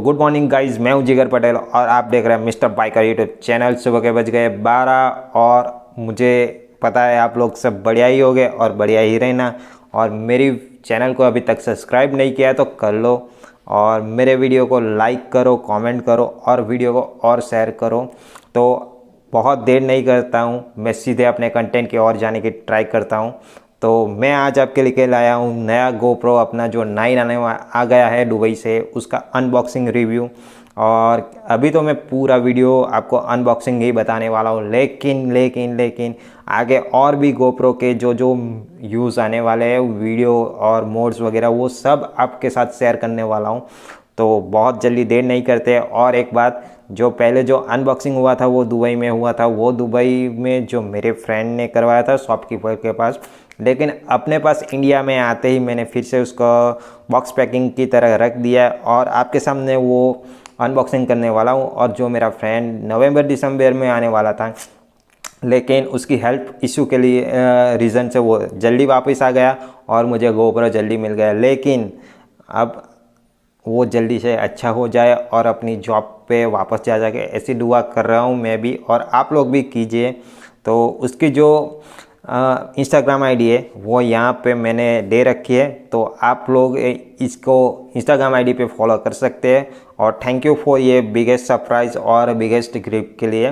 Good morning guys, मैं हूं जिगर पटेल और आप देख रहे हैं मिस्टर बाइकर यूट्यूब चैनल। सुबह के बज गए 12 और मुझे पता है आप लोग सब बढ़िया ही होगे और बढ़िया ही रहना। और मेरी चैनल को अभी तक सब्सक्राइब नहीं किया है तो कर लो और मेरे वीडियो को लाइक करो, कमेंट करो और वीडियो को और शेयर करो। तो बहुत देर नहीं करता हूं, मैं सीधे अपने कंटेंट की ओर जाने की ट्राई करता हूं। तो मैं आज आपके लिए लाया हूँ नया गोप्रो अपना जो 9 आ गया है दुबई से, उसका अनबॉक्सिंग रिव्यू। और अभी तो मैं पूरा वीडियो आपको अनबॉक्सिंग ही बताने वाला हूँ, लेकिन आगे और भी गोप्रो के जो यूज़ आने वाले हैं वीडियो और मोड्स वगैरह वो सब आपके साथ शेयर करने वाला हूँ। तो बहुत जल्दी देर नहीं करते। और एक बात, जो पहले जो अनबॉक्सिंग हुआ था वो दुबई में हुआ था, वो दुबई में जो मेरे फ्रेंड ने करवाया था शॉपकीपर के पास, लेकिन अपने पास इंडिया में आते ही मैंने फिर से उसको बॉक्स पैकिंग की तरह रख दिया और आपके सामने वो अनबॉक्सिंग करने वाला हूँ। और जो मेरा फ्रेंड नवंबर दिसंबर में आने वाला था, लेकिन उसकी हेल्थ इशू के लिए रीज़न से वो जल्दी वापस आ गया और मुझे गोप्रो जल्दी मिल गया। लेकिन अब वो जल्दी से अच्छा हो जाए और अपनी जॉब पे वापस जा जाके ऐसी दुआ कर रहा हूँ मैं भी, और आप लोग भी कीजिए। तो उसकी जो इंस्टाग्राम आईडी है वो यहाँ पे मैंने दे रखी है, तो आप लोग इसको इंस्टाग्राम आईडी पे फॉलो कर सकते हैं। और थैंक यू फॉर ये बिगेस्ट सरप्राइज़ और बिगेस्ट गिफ्ट के लिए।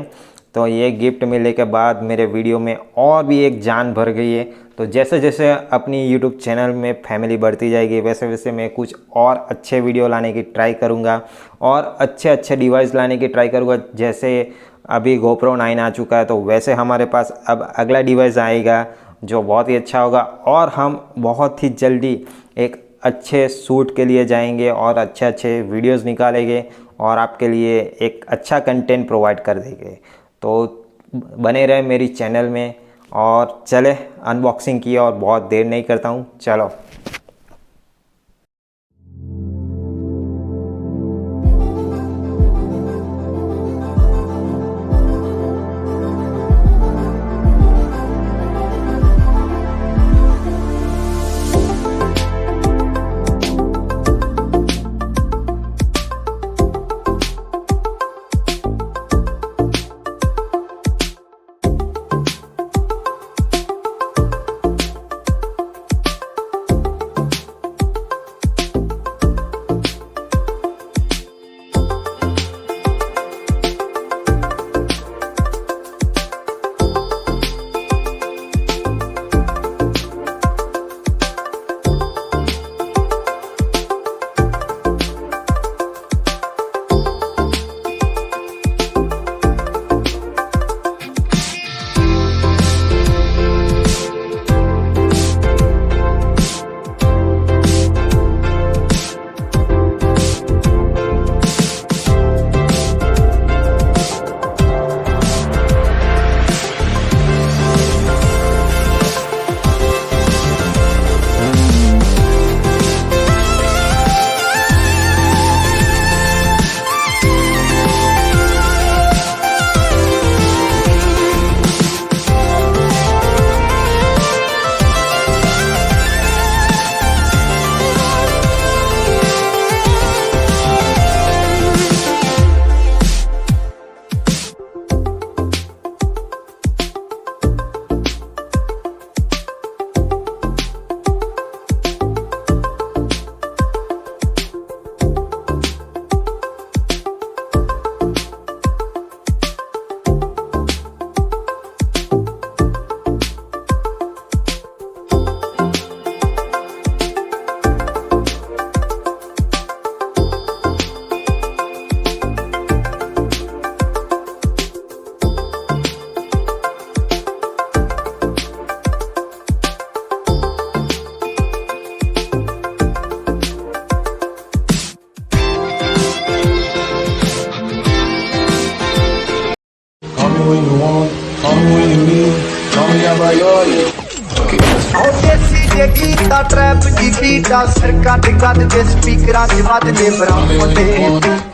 तो ये गिफ्ट मिलने के बाद मेरे वीडियो में और भी एक जान भर गई है। तो जैसे जैसे अपनी यूट्यूब चैनल में फैमिली बढ़ती जाएगी वैसे वैसे मैं कुछ और अच्छे वीडियो लाने की ट्राई करूँगा और अच्छे डिवाइस लाने की ट्राई करूँगा। जैसे अभी गोप्रो 9 आ चुका है, तो वैसे हमारे पास अब अगला डिवाइस आएगा जो बहुत ही अच्छा होगा और हम बहुत ही जल्दी एक अच्छे शूट के लिए जाएंगे और अच्छे वीडियोस निकालेंगे और आपके लिए एक अच्छा कंटेंट प्रोवाइड कर देंगे। तो बने रहे मेरी चैनल में और चले अनबॉक्सिंग की, और बहुत देर नहीं करता हूँ, चलो। When you want, call me when you need, call me out by your Geeta trap की बीटा सरकार दिखा दे स्पीकरां च वजदे बराबर